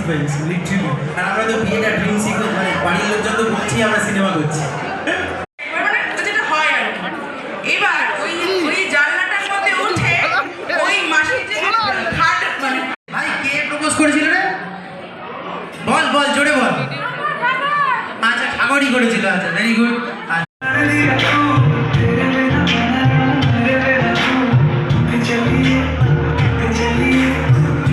Sequence literally. আর আমরা তো বিয়েটা ড্রিম সিকোয়েন্স, মানে বাড়ির লোকজন তো বলছি আমরা সিনেমা করছি। মানে যেটা হয় আর কি। এবার ওই ওই জানলাটার মধ্যে উঠে ওই মাসির যে খাট মানে ভাই কে প্রপোজ করেছিল রে? বল বল জোরে বল। আচ্ছা ঠাকুরই করেছিল, আচ্ছা ভেরি গুড।